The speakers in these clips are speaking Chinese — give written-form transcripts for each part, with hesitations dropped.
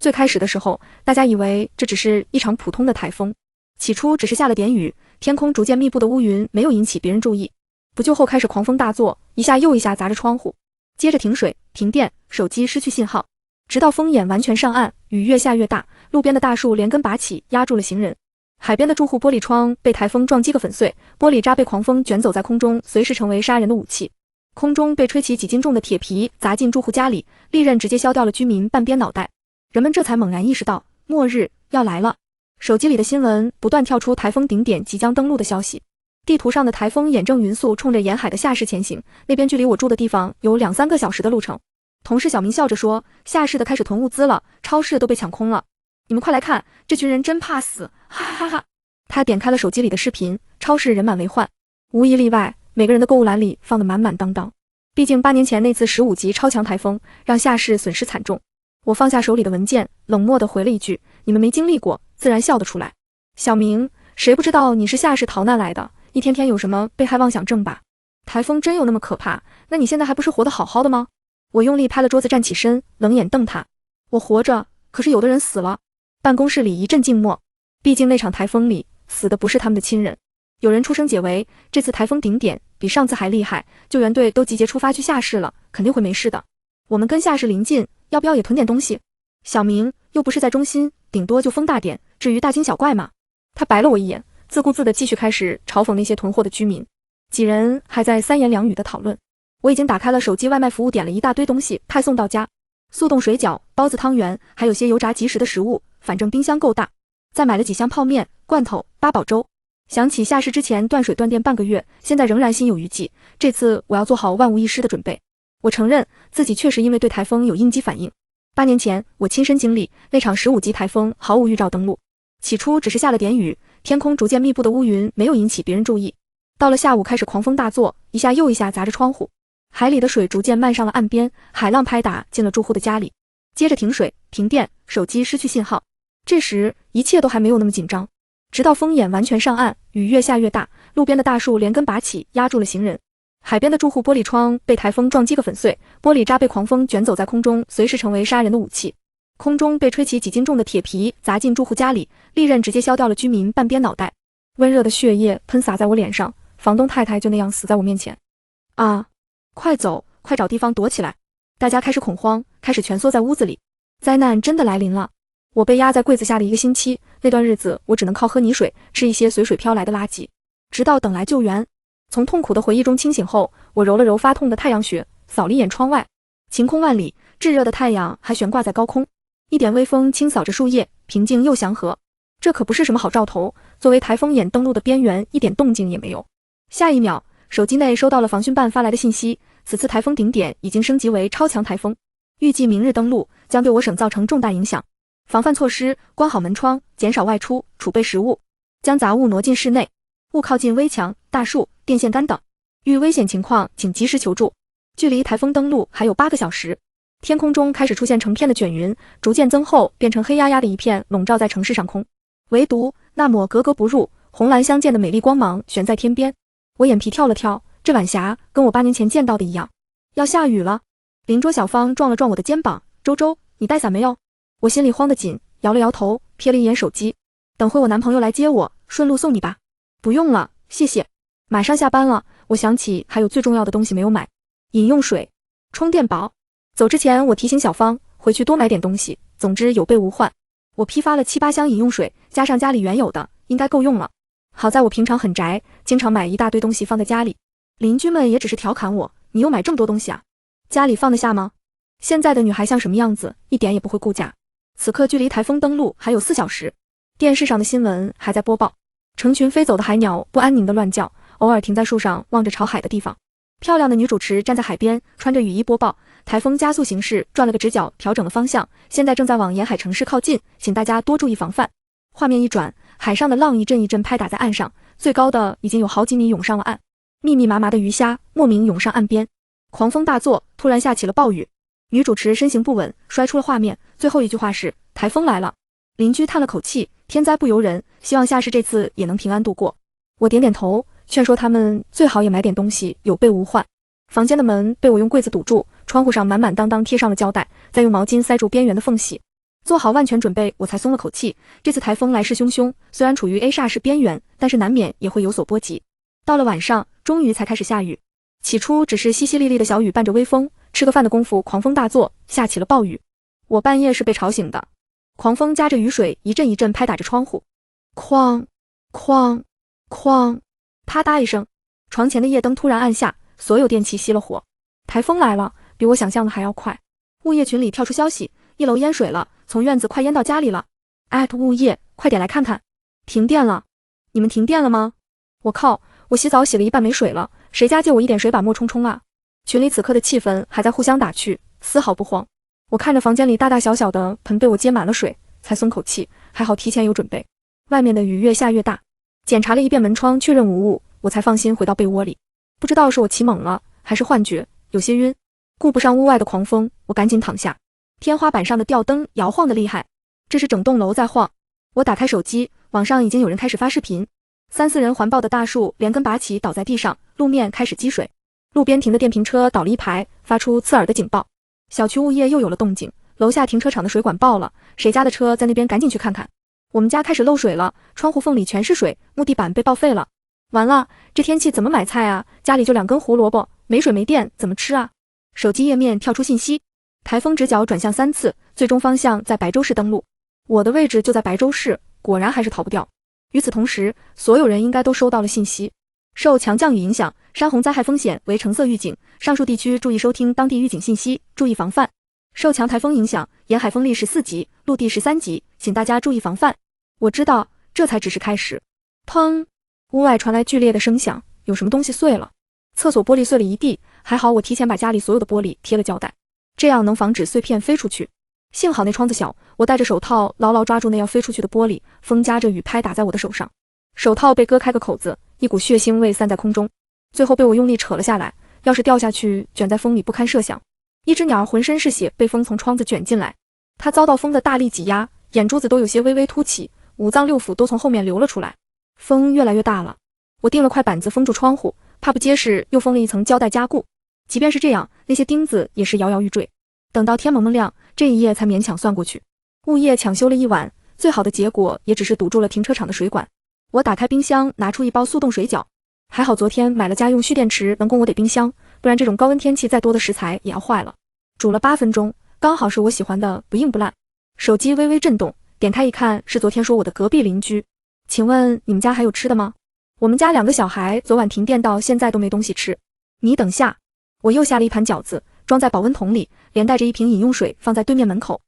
最开始的时候，大家以为这只是一场普通的台风，起初只是下了点雨，天空逐渐密布的乌云没有引起别人注意。不久后开始狂风大作，一下又一下砸着窗户，接着停水、停电，手机失去信号，直到风眼完全上岸，雨越下越大，路边的大树连根拔起，压住了行人。海边的住户玻璃窗被台风撞击个粉碎，玻璃渣被狂风卷走在空中，随时成为杀人的武器。空中被吹起几斤重的铁皮砸进住户家里，利刃直接削掉了居民半边脑袋。人们这才猛然意识到末日要来了。手机里的新闻不断跳出台风顶点即将登陆的消息，地图上的台风眼正匀速冲着沿海的夏市前行，那边距离我住的地方有2-3个小时的路程。同事小明笑着说，夏市的开始囤物资了，超市都被抢空了，你们快来看，这群人真怕死，哈哈哈哈。他点开了手机里的视频，超市人满为患，无一例外，每个人的购物篮里放得满满当当。毕竟8年前那次15级超强台风让夏市损失惨重。我放下手里的文件，冷漠地回了一句，你们没经历过，自然笑得出来。小明，谁不知道你是夏市逃难来的，一天天有什么被害妄想症吧？台风真有那么可怕？那你现在还不是活得好好的吗？我用力拍了桌子站起身，冷眼瞪他。我活着，可是有的人死了。办公室里一阵静默，毕竟那场台风里死的不是他们的亲人。有人出声解围，这次台风顶点比上次还厉害，救援队都集结出发去夏市了，肯定会没事的。我们跟夏市临近，要不要也囤点东西？小明，又不是在中心，顶多就风大点，至于大惊小怪吗？他白了我一眼，自顾自地继续开始嘲讽那些囤货的居民。几人还在三言两语的讨论。我已经打开了手机外卖服务，点了一大堆东西派送到家，速冻水饺、包子、汤圆，还有些油炸即食的食物，反正冰箱够大。再买了几箱泡面、罐头、八宝粥。想起夏市之前断水断电半个月，现在仍然心有余悸，这次我要做好万无一失的准备。我承认自己确实因为对台风有应激反应。8年前我亲身经历那场15级台风毫无预兆登陆，起初只是下了点雨，天空逐渐密布的乌云没有引起别人注意。到了下午开始狂风大作，一下又一下砸着窗户，海里的水逐渐漫上了岸边，海浪拍打进了住户的家里，接着停水、停电，手机失去信号。这时一切都还没有那么紧张，直到风眼完全上岸，雨越下越大，路边的大树连根拔起，压住了行人。海边的住户玻璃窗被台风撞击个粉碎，玻璃渣被狂风卷走在空中，随时成为杀人的武器。空中被吹起几斤重的铁皮砸进住户家里，利刃直接削掉了居民半边脑袋。温热的血液喷洒在我脸上，房东太太就那样死在我面前。啊！快走，快找地方躲起来！大家开始恐慌，开始蜷缩在屋子里。灾难真的来临了！我被压在柜子下的1个星期，那段日子我只能靠喝泥水，吃一些随水飘来的垃圾，直到等来救援。从痛苦的回忆中清醒后，我揉了揉发痛的太阳穴，扫了一眼窗外，晴空万里，炙热的太阳还悬挂在高空，一点微风轻扫着树叶，平静又祥和。这可不是什么好兆头，作为台风眼登陆的边缘，一点动静也没有。下一秒，手机内收到了防汛办发来的信息，此次台风顶点已经升级为超强台风，预计明日登陆，将对我省造成重大影响。防范措施：关好门窗，减少外出，储备食物，将杂物挪进室内，勿靠近危墙、大树、电线杆等。遇危险情况，请及时求助。距离台风登陆还有8个小时。天空中开始出现成片的卷云，逐渐增厚，变成黑压压的一片，笼罩在城市上空。唯独那抹格格不入、红蓝相间的美丽光芒悬在天边。我眼皮跳了跳，这晚霞跟我8年前见到的一样。要下雨了。邻桌小芳撞了撞我的肩膀，周周，你带伞没有？我心里慌得紧，摇了摇头，瞥了一眼手机。等会我男朋友来接我，顺路送你吧。不用了，谢谢。马上下班了，我想起还有最重要的东西没有买，饮用水、充电宝。走之前我提醒小芳回去多买点东西，总之有备无患。我批发了7、8箱饮用水，加上家里原有的，应该够用了。好在我平常很宅，经常买一大堆东西放在家里。邻居们也只是调侃我，你又买这么多东西啊，家里放得下吗？现在的女孩像什么样子，一点也不会顾家。此刻距离台风登陆还有4小时，电视上的新闻还在播报，成群飞走的海鸟不安宁地乱叫，偶尔停在树上望着朝海的地方。漂亮的女主持站在海边，穿着雨衣播报，台风加速行驶，转了个直角，调整了方向，现在正在往沿海城市靠近，请大家多注意防范。画面一转，海上的浪一阵一阵拍打在岸上，最高的已经有好几米涌上了岸，密密麻麻的鱼虾莫名涌上岸边。狂风大作，突然下起了暴雨。女主持身形不稳，摔出了画面，最后一句话是台风来了。邻居叹了口气，天灾不由人，希望夏市这次也能平安度过。我点点头，劝说他们最好也买点东西，有备无患。房间的门被我用柜子堵住，窗户上满满当当贴上了胶带，再用毛巾塞住边缘的缝隙。做好万全准备，我才松了口气。这次台风来势汹汹，虽然处于 A 煞势边缘，但是难免也会有所波及。到了晚上，终于才开始下雨。起初只是淅淅沥沥的小雨，伴着微风，吃个饭的功夫，狂风大作，下起了暴雨。我半夜是被吵醒的，狂风夹着雨水一阵一阵拍打着窗户，哐哐哐，啪嗒一声，床前的夜灯突然暗下，所有电器熄了火。台风来了，比我想象的还要快。物业群里跳出消息，1楼淹水了，从院子快淹到家里了。物业，快点来看看，停电了！你们停电了吗？我靠，我洗澡洗了一半没水了，谁家借我一点水把墨冲冲啊？群里此刻的气氛还在互相打趣，丝毫不慌。我看着房间里大大小小的盆被我接满了水，才松口气，还好提前有准备。外面的雨越下越大，检查了一遍门窗，确认无误，我才放心回到被窝里。不知道是我起猛了，还是幻觉，有些晕。顾不上屋外的狂风，我赶紧躺下。天花板上的吊灯摇晃得厉害，这是整栋楼在晃。我打开手机，网上已经有人开始发视频。3、4人环抱的大树连根拔起倒在地上，路面开始积水。路边停的电瓶车倒了一排，发出刺耳的警报。小区物业又有了动静，楼下停车场的水管爆了，谁家的车在那边赶紧去看看。我们家开始漏水了，窗户缝里全是水，木地板被报废了。完了，这天气怎么买菜啊？家里就2根胡萝卜，没水没电，怎么吃啊？手机页面跳出信息，台风直角转向3次，最终方向在白州市登陆。我的位置就在白州市，果然还是逃不掉。与此同时，所有人应该都收到了信息，受强降雨影响，山洪灾害风险为橙色预警，上述地区注意收听当地预警信息，注意防范。受强台风影响，沿海风力14级，陆地13级，请大家注意防范。我知道，这才只是开始。砰！屋外传来剧烈的声响，有什么东西碎了。厕所玻璃碎了一地，还好我提前把家里所有的玻璃贴了胶带，这样能防止碎片飞出去。幸好那窗子小，我戴着手套牢牢抓住那要飞出去的玻璃，风夹着雨拍打在我的手上，手套被割开个口子，一股血腥味散在空中，最后被我用力扯了下来，要是掉下去卷在风里不堪设想。一只鸟浑身是血，被风从窗子卷进来，它遭到风的大力挤压，眼珠子都有些微微凸起，五脏六腑都从后面流了出来。风越来越大了，我钉了块板子封住窗户，怕不结实又封了一层胶带加固。即便是这样，那些钉子也是摇摇欲坠。等到天蒙蒙亮，这一夜才勉强算过去。物业抢修了一晚，最好的结果也只是堵住了停车场的水管。我打开冰箱，拿出一包速冻水饺，还好昨天买了家用蓄电池，能供我得冰箱，不然这种高温天气再多的食材也要坏了。煮了8分钟，刚好是我喜欢的不硬不烂。手机微微震动，点开一看，是昨天说我的隔壁邻居。请问你们家还有吃的吗？我们家2个小孩昨晚停电到现在都没东西吃。你等下，我又下了一盘饺子，装在保温桶里，连带着一瓶饮用水放在对面门口。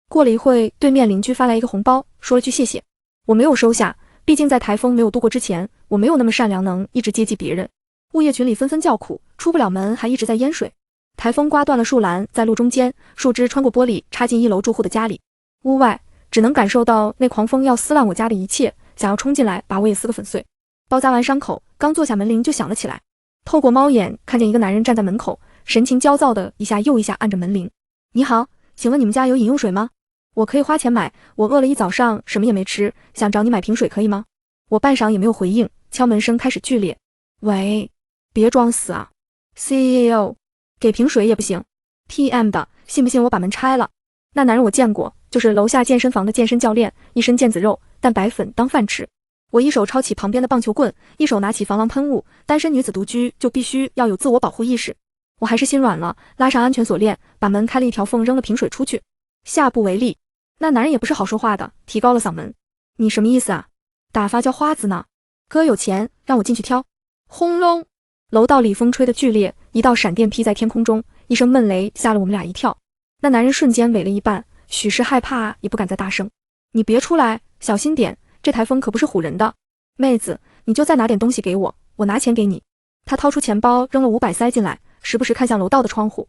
过了一会，对面邻居发来一个红包，说了句谢谢。我没有收下，毕竟在台风没有度过之前，我没有那么善良能一直接济别人。物业群里纷纷叫苦，出不了门还一直在淹水。台风刮断了树栏，在路中间，树枝穿过玻璃插进1楼住户的家里。屋外只能感受到那狂风要撕烂我家的一切，想要冲进来把我也撕个粉碎。包扎完伤口，刚坐下门铃就响了起来。透过猫眼看见一个男人站在门口，神情焦躁的一下又一下按着门铃。你好，请问你们家有饮用水吗？我可以花钱买，我饿了一早上什么也没吃，想找你买瓶水可以吗？我半晌也没有回应，敲门声开始剧烈。喂，别装死啊 CEO， 给瓶水也不行 TM 的，信不信我把门拆了？那男人我见过，就是楼下健身房的健身教练，一身腱子肉，蛋白粉当饭吃。我一手抄起旁边的棒球棍，一手拿起防狼喷雾，单身女子独居就必须要有自我保护意识。我还是心软了，拉上安全锁链，把门开了一条缝，扔了瓶水出去。下不为例。那男人也不是好说话的，提高了嗓门。你什么意思啊？打发叫花子呢？哥有钱，让我进去挑。轰隆！楼道里风吹得剧烈，一道闪电劈在天空中，一声闷雷吓了我们俩一跳。那男人瞬间萎了一半，许是害怕也不敢再大声。你别出来，小心点，这台风可不是唬人的。妹子，你就再拿点东西给我，我拿钱给你。他掏出钱包，扔了500塞进来，时不时看向楼道的窗户。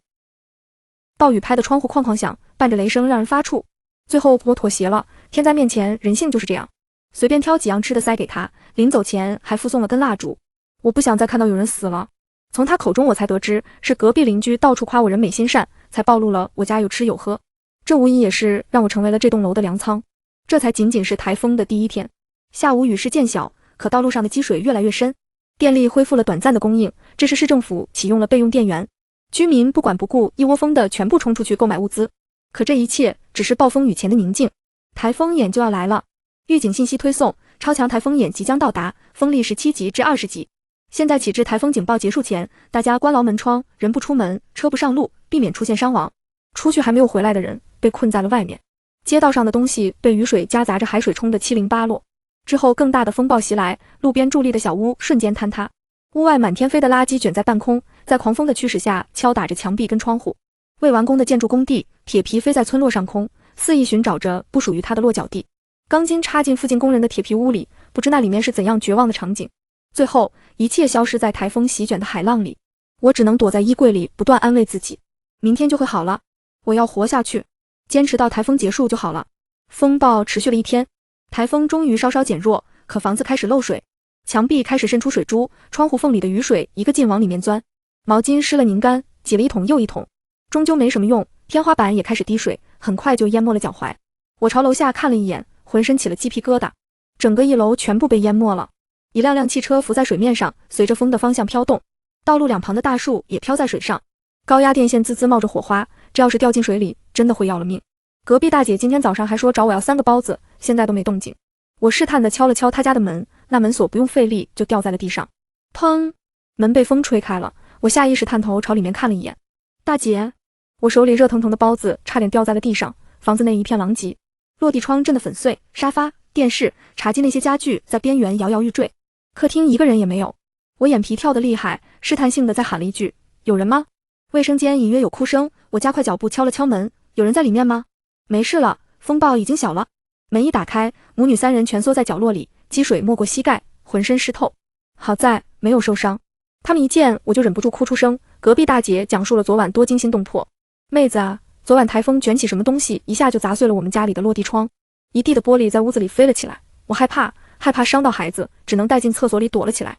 暴雨拍的窗户哐哐响，伴着雷声让人发怵。最后我妥协了，天灾面前人性就是这样，随便挑几样吃的塞给他，临走前还附送了根蜡烛。我不想再看到有人死了。从他口中我才得知，是隔壁邻居到处夸我人美心善，才暴露了我家有吃有喝。这无疑也是让我成为了这栋楼的粮仓。这才仅仅是台风的第1天。下午雨势渐小，可道路上的积水越来越深，电力恢复了短暂的供应，这时市政府启用了备用电源。居民不管不顾，一窝蜂的全部冲出去购买物资。可这一切只是暴风雨前的宁静，台风眼就要来了。预警信息推送，超强台风眼即将到达，风力17级至20级。现在起至台风警报结束前，大家关牢门窗，人不出门，车不上路，避免出现伤亡。出去还没有回来的人被困在了外面，街道上的东西被雨水夹杂着海水冲得七零八落。之后更大的风暴袭来，路边伫立的小屋瞬间坍塌，屋外满天飞的垃圾卷在半空，在狂风的驱使下敲打着墙壁跟窗户。未完工的建筑工地，铁皮飞在村落上空，肆意寻找着不属于它的落脚地。钢筋插进附近工人的铁皮屋里，不知那里面是怎样绝望的场景。最后一切消失在台风席卷的海浪里，我只能躲在衣柜里不断安慰自己，明天就会好了，我要活下去，坚持到台风结束就好了。风暴持续了一天，台风终于稍稍减弱，可房子开始漏水，墙壁开始渗出水珠，窗户缝里的雨水一个劲往里面钻，毛巾湿了拧干，挤了一桶又一桶，终究没什么用，天花板也开始滴水，很快就淹没了脚踝。我朝楼下看了一眼，浑身起了鸡皮疙瘩，整个1楼全部被淹没了。一辆辆汽车浮在水面上，随着风的方向飘动，道路两旁的大树也飘在水上，高压电线滋滋冒着火花，这要是掉进水里，真的会要了命。隔壁大姐今天早上还说找我要3个包子，现在都没动静。我试探地敲了敲她家的门，那门锁不用费力就掉在了地上，砰！门被风吹开了，我下意识探头朝里面看了一眼。大姐，我手里热腾腾的包子差点掉在了地上，房子内一片狼藉，落地窗震得粉碎，沙发、电视、茶几那些家具在边缘摇摇欲坠。客厅一个人也没有，我眼皮跳得厉害，试探性的再喊了一句：有人吗？卫生间隐约有哭声，我加快脚步敲了敲门，有人在里面吗？没事了，风暴已经小了。门一打开，母女3人蜷缩在角落里，积水没过膝盖，浑身湿透。好在没有受伤。他们一见我就忍不住哭出声。隔壁大姐讲述了昨晚多惊心动魄。妹子啊，昨晚台风卷起什么东西，一下就砸碎了我们家里的落地窗，一地的玻璃在屋子里飞了起来。我害怕伤到孩子，只能带进厕所里躲了起来。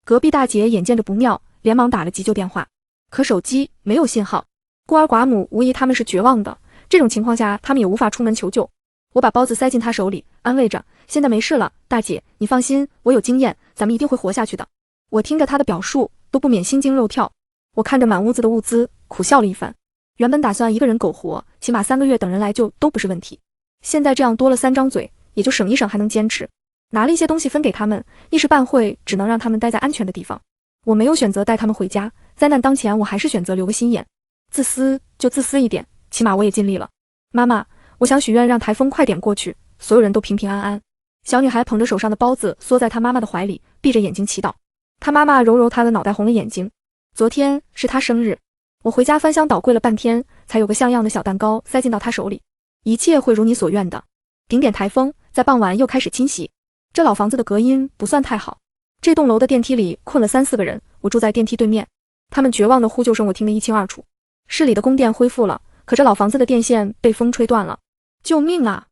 隔壁大姐眼见着不妙，连忙打了急救电话，可手机没有信号。孤儿寡母无疑他们是绝望的，这种情况下他们也无法出门求救。我把包子塞进她手里，安慰着：现在没事了，大姐你放心，我有经验，咱们一定会活下去的。我听着她的表述都不免心惊肉跳。我看着满屋子的物资苦笑了一番，原本打算一个人苟活，起码3个月等人来救都不是问题，现在这样多了3张嘴，也就省一省还能坚持。拿了一些东西分给他们，一时半会只能让他们待在安全的地方。我没有选择带他们回家，灾难当前我还是选择留个心眼，自私就自私一点，起码我也尽力了。妈妈，我想许愿让台风快点过去，所有人都平平安安。小女孩捧着手上的包子缩在她妈妈的怀里，闭着眼睛祈祷。她妈妈揉揉她的脑袋，红了眼睛。昨天是她生日，我回家翻箱倒柜了半天，才有个像样的小蛋糕塞进到她手里。一切会如你所愿的。顶点台风在傍晚又开始侵袭。这老房子的隔音不算太好，这栋楼的电梯里困了3、4个人，我住在电梯对面，他们绝望的呼救声我听得一清二楚。市里的供电恢复了，可这老房子的电线被风吹断了。救命啊！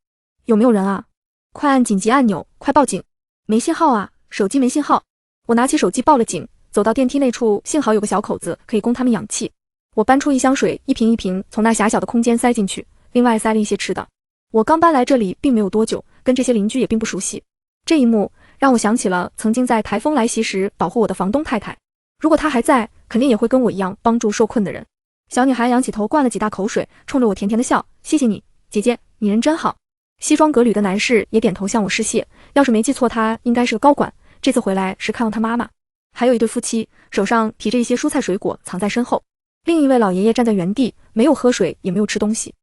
有没有人啊？快按紧急按钮，快报警！没信号啊，手机没信号。我拿起手机报了警，走到电梯内处，幸好有个小口子可以供他们氧气。我搬出1箱水，一瓶一瓶从那狭小的空间塞进去，另外塞了一些吃的。我刚搬来这里并没有多久，跟这些邻居也并不熟悉。这一幕让我想起了曾经在台风来袭时保护我的房东太太，如果她还在，肯定也会跟我一样帮助受困的人。小女孩仰起头灌了几大口水，冲着我甜甜的笑，谢谢你，姐姐，你人真好。西装革履的男士也点头向我示谢，要是没记错他应该是个高管，这次回来是看望他妈妈。还有一对夫妻，手上提着一些蔬菜水果藏在身后，另一位老爷爷站在原地，没有喝水也没有吃东西。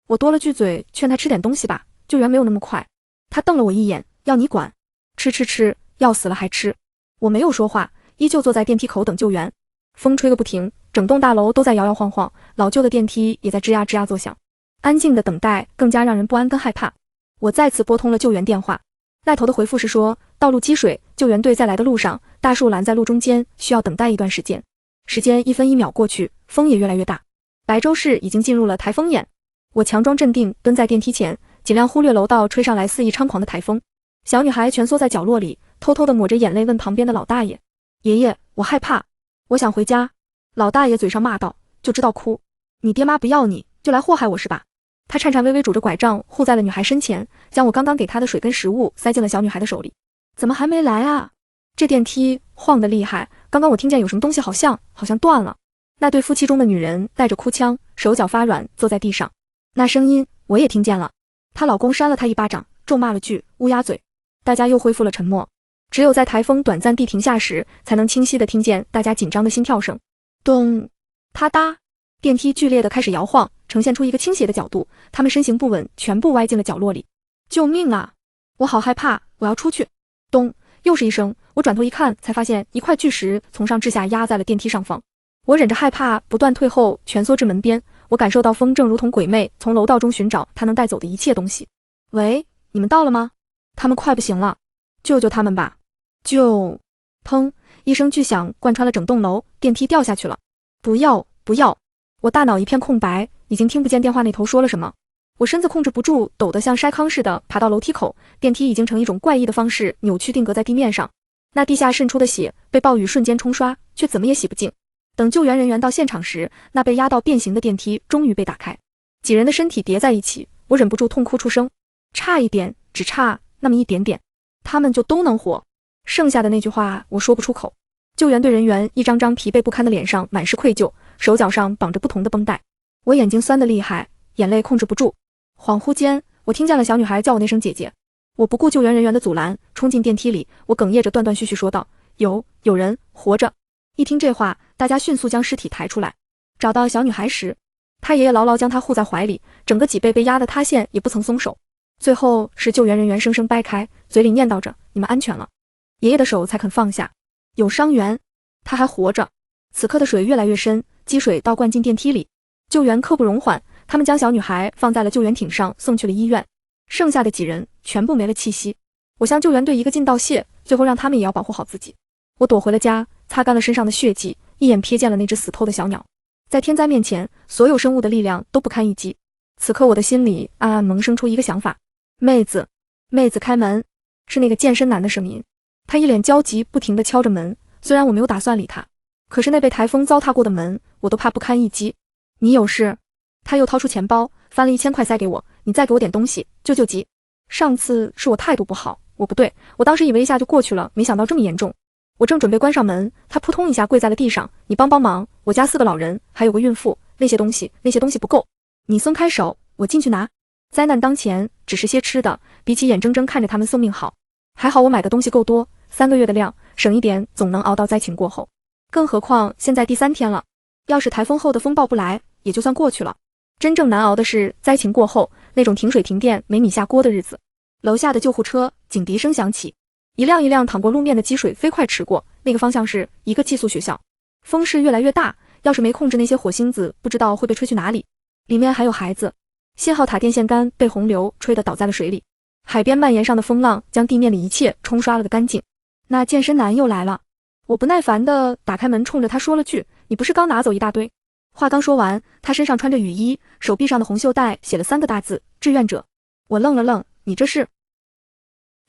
我多了句嘴劝他吃点东西吧，救援没有那么快。他瞪了我一眼，要你管？吃，要死了还吃。我没有说话，依旧坐在电梯口等救援。风吹个不停，整栋大楼都在摇摇晃晃，老旧的电梯也在吱呀吱呀作响。安静的等待更加让人不安跟害怕。我再次拨通了救援电话，那头的回复是说道路积水，救援队在来的路上，大树拦在路中间，需要等待一段时间。时间1分1秒过去，风也越来越大。白州市已经进入了台风眼。我强装镇定，蹲在电梯前，尽量忽略楼道吹上来肆意猖狂的台风。小女孩蜷缩在角落里，偷偷地抹着眼泪问旁边的老大爷：爷爷，我害怕，我想回家。老大爷嘴上骂道：就知道哭，你爹妈不要你，就来祸害我是吧？他颤颤巍巍拄着拐杖护在了女孩身前，将我刚刚给她的水跟食物塞进了小女孩的手里。怎么还没来啊？这电梯晃得厉害，刚刚我听见有什么东西好像断了。那对夫妻中的女人带着哭腔，手脚发软，坐在地上。那声音我也听见了，她老公扇了她一巴掌，咒骂了句乌鸦嘴。大家又恢复了沉默，只有在台风短暂地停下时，才能清晰地听见大家紧张的心跳声。咚，啪嗒，电梯剧烈地开始摇晃，呈现出一个倾斜的角度，他们身形不稳，全部歪进了角落里。救命啊！我好害怕，我要出去。咚，又是一声，我转头一看，才发现一块巨石从上至下压在了电梯上方。我忍着害怕，不断退后，蜷缩至门边。我感受到风正如同鬼魅，从楼道中寻找他能带走的一切东西。喂，你们到了吗？他们快不行了，救救他们吧！救！砰！一声巨响贯穿了整栋楼，电梯掉下去了。不要，不要！我大脑一片空白，已经听不见电话那头说了什么。我身子控制不住，抖得像筛糠似的爬到楼梯口，电梯已经呈一种怪异的方式扭曲定格在地面上。那地下渗出的血被暴雨瞬间冲刷，却怎么也洗不净。等救援人员到现场时，那被压到变形的电梯终于被打开，几人的身体叠在一起，我忍不住痛哭出声。差一点，只差那么一点点，他们就都能活。剩下的那句话我说不出口。救援队人员一张张疲惫不堪的脸上满是愧疚，手脚上绑着不同的绷带。我眼睛酸得厉害，眼泪控制不住。恍惚间，我听见了小女孩叫我那声姐姐。我不顾救援人员的阻拦，冲进电梯里。我哽咽着断断续续说道：有人活着。一听这话，大家迅速将尸体抬出来。找到小女孩时，她爷爷牢牢将她护在怀里，整个脊背被压得塌陷，也不曾松手。最后是救援人员生生掰开，嘴里念叨着：你们安全了。爷爷的手才肯放下。有伤员，他还活着。此刻的水越来越深，积水倒灌进电梯里。救援刻不容缓，他们将小女孩放在了救援艇上，送去了医院。剩下的几人全部没了气息。我向救援队一个劲道谢，最后让他们也要保护好自己。我躲回了家，擦干了身上的血迹，一眼瞥见了那只死透的小鸟。在天灾面前，所有生物的力量都不堪一击。此刻我的心里暗暗萌生出一个想法：妹子，妹子开门！是那个健身男的声音。他一脸焦急，不停地敲着门。虽然我没有打算理他，可是那被台风糟蹋过的门，我都怕不堪一击。你有事？他又掏出钱包，翻了1000块塞给我。你再给我点东西，救救急。上次是我态度不好，我不对，我当时以为一下就过去了，没想到这么严重。我正准备关上门，他扑通一下跪在了地上。你帮忙，我家4个老人，还有个孕妇，那些东西不够。你松开手，我进去拿。灾难当前，只是些吃的，比起眼睁睁看着他们送命好。还好我买的东西够多，3个月的量，省一点总能熬到灾情过后。更何况现在第3天了，要是台风后的风暴不来，也就算过去了。真正难熬的是灾情过后，那种停水停电没米下锅的日子。楼下的救护车警笛声响起，一辆一辆淌过路面的积水飞快驰过，那个方向是一个寄宿学校。风势越来越大，要是没控制那些火星子，不知道会被吹去哪里。里面还有孩子。信号塔电线杆被洪流吹得倒在了水里，海边蔓延上的风浪将地面里一切冲刷了个干净。那健身男又来了，我不耐烦地打开门，冲着他说了句：你不是刚拿走一大堆？话刚说完，他身上穿着雨衣，手臂上的红袖带写了3个大字：志愿者。我愣了愣，你这是？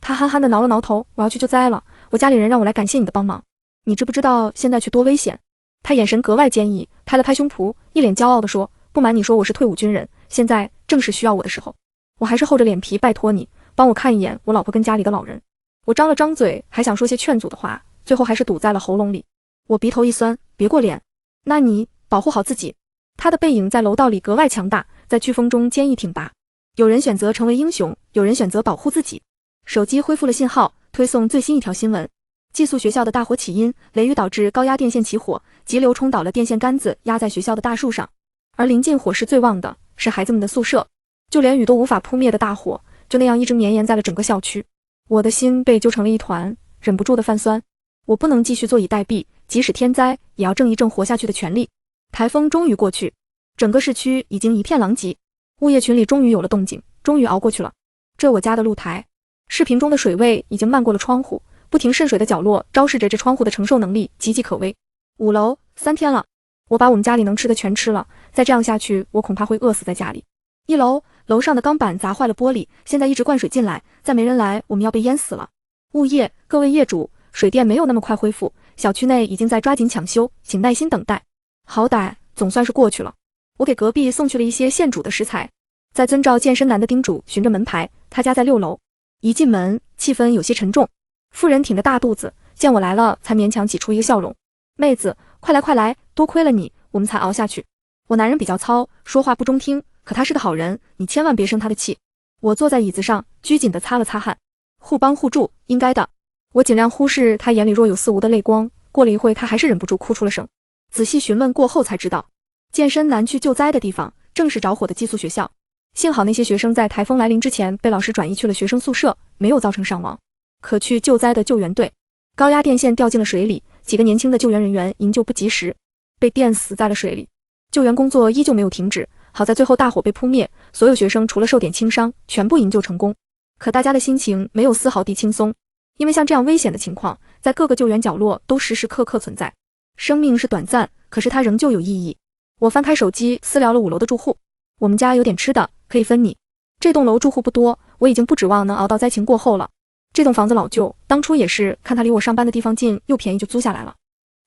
他憨憨地挠了挠头，我要去救灾了，我家里人让我来感谢你的帮忙。你知不知道现在去多危险？他眼神格外坚毅，拍了拍胸脯，一脸骄傲地说：不瞒你说，我是退伍军人，现在正是需要我的时候。我还是厚着脸皮拜托你帮我看一眼我老婆跟家里的老人。我张了张嘴，还想说些劝阻的话，最后还是堵在了喉咙里。我鼻头一酸，别过脸。那你保护好自己。他的背影在楼道里格外强大，在飓风中坚毅挺拔。有人选择成为英雄，有人选择保护自己。手机恢复了信号，推送最新一条新闻：寄宿学校的大火起因，雷雨导致高压电线起火，急流冲倒了电线杆子，压在学校的大树上。而临近火势最旺的是孩子们的宿舍，就连雨都无法扑灭的大火，就那样一直绵延在了整个校区。我的心被揪成了一团，忍不住的泛酸。我不能继续坐以待毙，即使天灾，也要挣一挣活下去的权利。台风终于过去，整个市区已经一片狼藉，物业群里终于有了动静，终于熬过去了。这我家的露台，视频中的水位已经漫过了窗户，不停渗水的角落昭示着这窗户的承受能力岌岌可危。5楼3天了，我把我们家里能吃的全吃了，再这样下去，我恐怕会饿死在家里。1楼，楼上的钢板砸坏了玻璃，现在一直灌水进来，再没人来，我们要被淹死了。物业，各位业主，水电没有那么快恢复，小区内已经在抓紧抢修，请耐心等待。好歹总算是过去了。我给隔壁送去了一些现煮的食材，在遵照健身男的叮嘱，循着门牌，他家在6楼。一进门，气氛有些沉重。妇人挺着大肚子，见我来了，才勉强挤出一个笑容。妹子，快来快来，多亏了你，我们才熬下去。我男人比较糙，说话不中听，可他是个好人，你千万别生他的气。我坐在椅子上，拘谨地擦了擦汗。互帮互助，应该的。我尽量忽视他眼里若有似无的泪光，过了一会，他还是忍不住哭出了声。仔细询问过后才知道，健身男去救灾的地方正是着火的寄宿学校。幸好那些学生在台风来临之前被老师转移去了学生宿舍，没有造成伤亡。可去救灾的救援队，高压电线掉进了水里，几个年轻的救援人员营救不及时，被电死在了水里。救援工作依旧没有停止，好在最后大火被扑灭，所有学生除了受点轻伤，全部营救成功。可大家的心情没有丝毫地轻松，因为像这样危险的情况，在各个救援角落都时时刻刻存在。生命是短暂，可是它仍旧有意义。我翻开手机私聊了5楼的住户，我们家有点吃的，可以分你。这栋楼住户不多，我已经不指望能熬到灾情过后了。这栋房子老旧，当初也是看它离我上班的地方近又便宜就租下来了。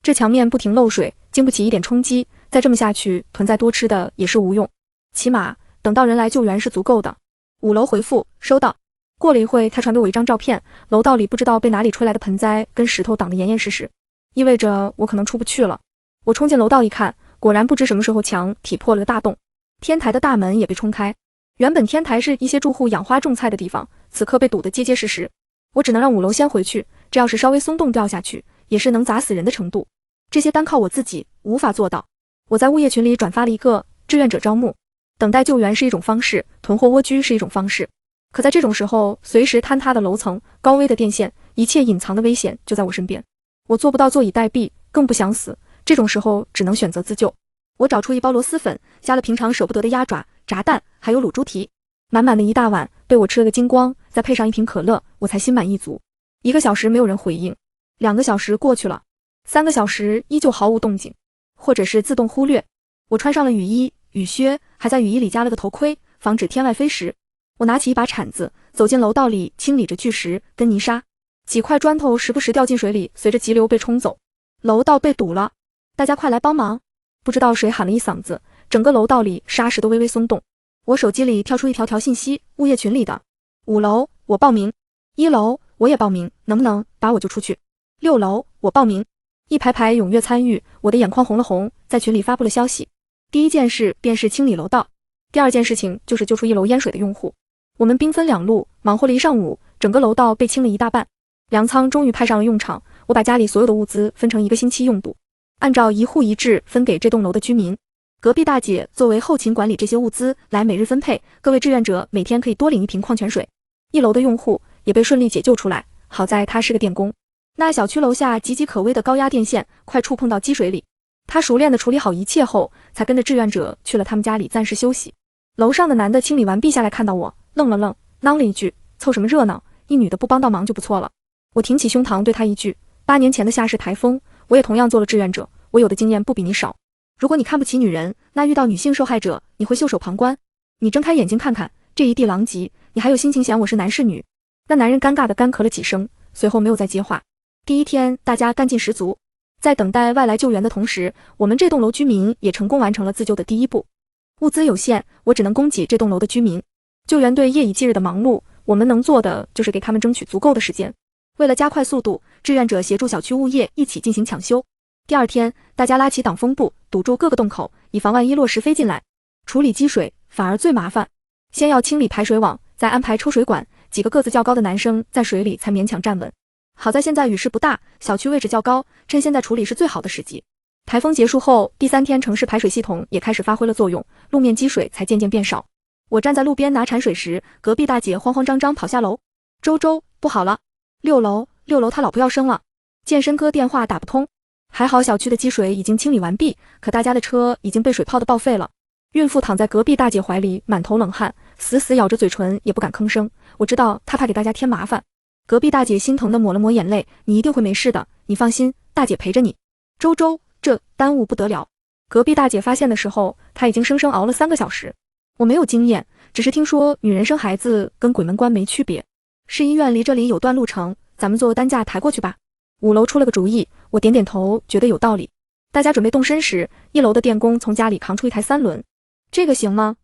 这墙面不停漏水，经不起一点冲击，再这么下去，囤再多吃的也是无用。起码等到人来救援是足够的。5楼回复收到。过了一会，他传给我一张照片，楼道里不知道被哪里吹来的盆栽跟石头挡得严严实实，意味着我可能出不去了。我冲进楼道一看，果然不知什么时候墙体破了个大洞，天台的大门也被冲开。原本天台是一些住户养花种菜的地方，此刻被堵得结结实实。我只能让5楼先回去，这要是稍微松动掉下去，也是能砸死人的程度。这些单靠我自己无法做到。我在物业群里转发了一个志愿者招募，等待救援是一种方式，囤货蜗居是一种方式。可在这种时候，随时坍塌的楼层、高危的电线，一切隐藏的危险就在我身边。我做不到坐以待毙，更不想死，这种时候只能选择自救。我找出一包螺蛳粉，加了平常舍不得的鸭爪、炸蛋，还有卤猪蹄，满满的一大碗被我吃了个精光，再配上一瓶可乐，我才心满意足。1个小时没有人回应，2个小时过去了，3个小时依旧毫无动静，或者是自动忽略。我穿上了雨衣、雨靴，还在雨衣里加了个头盔，防止天外飞石。我拿起一把铲子，走进楼道里清理着巨石跟泥沙，几块砖头时不时掉进水里，随着急流被冲走。楼道被堵了，大家快来帮忙！不知道谁喊了一嗓子，整个楼道里沙石都微微松动。我手机里跳出一条信息，物业群里的：5楼我报名，1楼我也报名，能不能把我救出去？6楼我报名。一排排踊跃参与，我的眼眶红了红，在群里发布了消息。第一件事便是清理楼道，第二件事情就是救出1楼淹水的用户。我们兵分2路，忙活了一上午，整个楼道被清了一大半。粮仓终于派上了用场，我把家里所有的物资分成1个星期用度，按照1户1制分给这栋楼的居民。隔壁大姐作为后勤管理这些物资来每日分配，各位志愿者每天可以多领1瓶矿泉水。1楼的用户也被顺利解救出来，好在他是个电工。那小区楼下岌岌可危的高压电线快触碰到积水里，他熟练地处理好一切后，才跟着志愿者去了他们家里暂时休息。楼上的男的清理完毕下来，看到我愣了愣，囔了一句：凑什么热闹，一女的不帮到忙就不错了。我挺起胸膛对他一句：8年前的夏市台风，我也同样做了志愿者，我有的经验不比你少。如果你看不起女人，那遇到女性受害者，你会袖手旁观？你睁开眼睛看看，这一地狼藉，你还有心情嫌我是男是女？那男人尴尬地干咳了几声，随后没有再接话。第一天，大家干劲十足，在等待外来救援的同时，我们这栋楼居民也成功完成了自救的第一步。物资有限，我只能供给这栋楼的居民。救援队夜以继日的忙碌，我们能做的就是给他们争取足够的时间。为了加快速度，志愿者协助小区物业一起进行抢修。第二天，大家拉起挡风布，堵住各个洞口，以防万一落石飞进来。处理积水反而最麻烦，先要清理排水网，再安排抽水管，几个个子较高的男生在水里才勉强站稳。好在现在雨势不大，小区位置较高，趁现在处理是最好的时机。台风结束后，第3天城市排水系统也开始发挥了作用，路面积水才渐渐变少。我站在路边拿铲水时，隔壁大姐慌慌张张跑下楼：周周，不好了，6楼他老婆要生了。健身哥电话打不通，还好小区的积水已经清理完毕，可大家的车已经被水泡得报废了。孕妇躺在隔壁大姐怀里，满头冷汗，死死咬着嘴唇，也不敢吭声。我知道她怕给大家添麻烦。隔壁大姐心疼地抹了抹眼泪：你一定会没事的，你放心，大姐陪着你。周周，这耽误不得了。隔壁大姐发现的时候，她已经生生熬了3个小时。我没有经验，只是听说女人生孩子跟鬼门关没区别。市医院离这里有段路程，咱们坐担架抬过去吧。5楼出了个主意，我点点头，觉得有道理。大家准备动身时，1楼的电工从家里扛出一台3轮。这个行吗？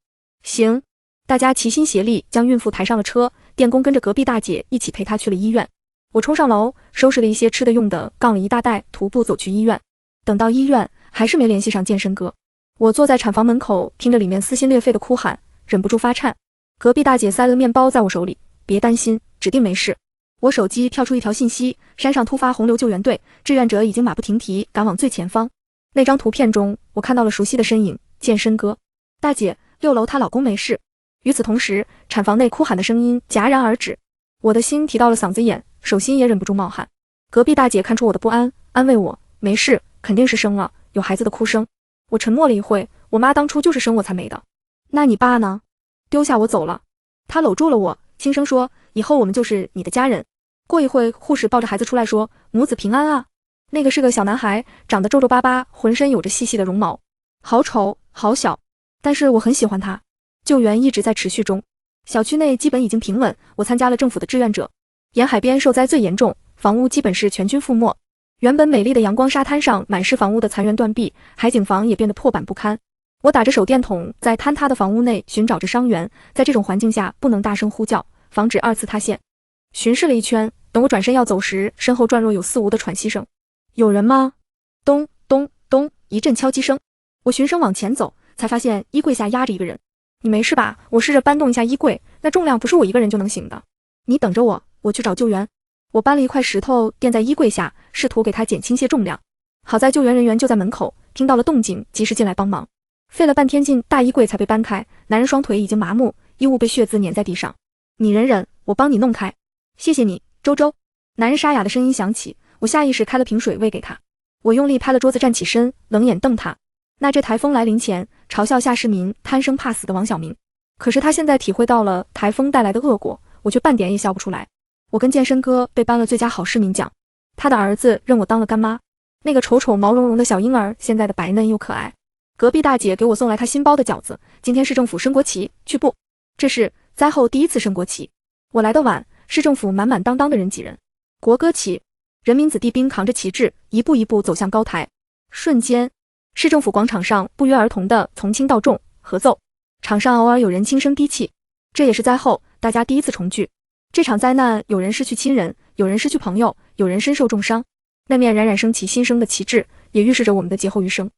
行。大家齐心协力将孕妇抬上了车，电工跟着隔壁大姐一起陪她去了医院。我冲上楼，收拾了一些吃的用的，杠了一大袋，徒步走去医院。等到医院，还是没联系上健身哥。我坐在产房门口，听着里面撕心裂肺的哭喊：忍不住发颤。隔壁大姐塞了个面包在我手里，别担心，指定没事。我手机跳出一条信息，山上突发洪流救援队，志愿者已经马不停蹄赶往最前方。那张图片中，我看到了熟悉的身影，健身哥。大姐，6楼她老公没事。与此同时，产房内哭喊的声音戛然而止，我的心提到了嗓子眼，手心也忍不住冒汗。隔壁大姐看出我的不安，安慰我，没事，肯定是生了，有孩子的哭声。我沉默了一会，我妈当初就是生我才没的。那你爸呢？丢下我走了。他搂住了我，轻声说，以后我们就是你的家人。过一会，护士抱着孩子出来说，母子平安啊。那个是个小男孩，长得皱皱巴巴，浑身有着细细的绒毛，好丑，好小，但是我很喜欢他。救援一直在持续中，小区内基本已经平稳。我参加了政府的志愿者。沿海边受灾最严重，房屋基本是全军覆没。原本美丽的阳光沙滩上满是房屋的残垣断壁，海景房也变得破败不堪。我打着手电筒在坍塌的房屋内寻找着伤员，在这种环境下不能大声呼叫，防止二次塌陷。巡视了一圈，等我转身要走时，身后转若有似无的喘息声。有人吗？咚咚咚，一阵敲击声。我循声往前走，才发现衣柜下压着一个人。你没事吧？我试着搬动一下衣柜，那重量不是我一个人就能行的。你等着我，我去找救援。我搬了一块石头垫在衣柜下，试图给它减轻些重量。好在救援人员就在门口，听到了动静，及时进来帮忙。费了半天劲，大衣柜才被搬开。男人双腿已经麻木，衣物被血渍粘在地上。你忍忍，我帮你弄开。谢谢你，周周。男人沙哑的声音响起，我下意识开了瓶水喂给他。我用力拍了桌子站起身，冷眼瞪他。那这台风来临前，嘲笑下市民贪生怕死的王小明。可是他现在体会到了台风带来的恶果，我却半点也笑不出来。我跟健身哥被颁了最佳好市民奖，他的儿子认我当了干妈。那个丑丑毛茸茸的小婴儿现在的白嫩又可爱。隔壁大姐给我送来她新包的饺子，今天市政府升国旗，去不？这是灾后第一次升国旗。我来得晚，市政府满满当当的人挤人。国歌起，人民子弟兵扛着旗帜，一步一步走向高台。瞬间，市政府广场上不约而同的从轻到重合奏，场上偶尔有人轻声低泣。这也是灾后大家第一次重聚。这场灾难，有人失去亲人，有人失去朋友，有人身受重伤。那面冉冉升起新生的旗帜，也预示着我们的劫后余生。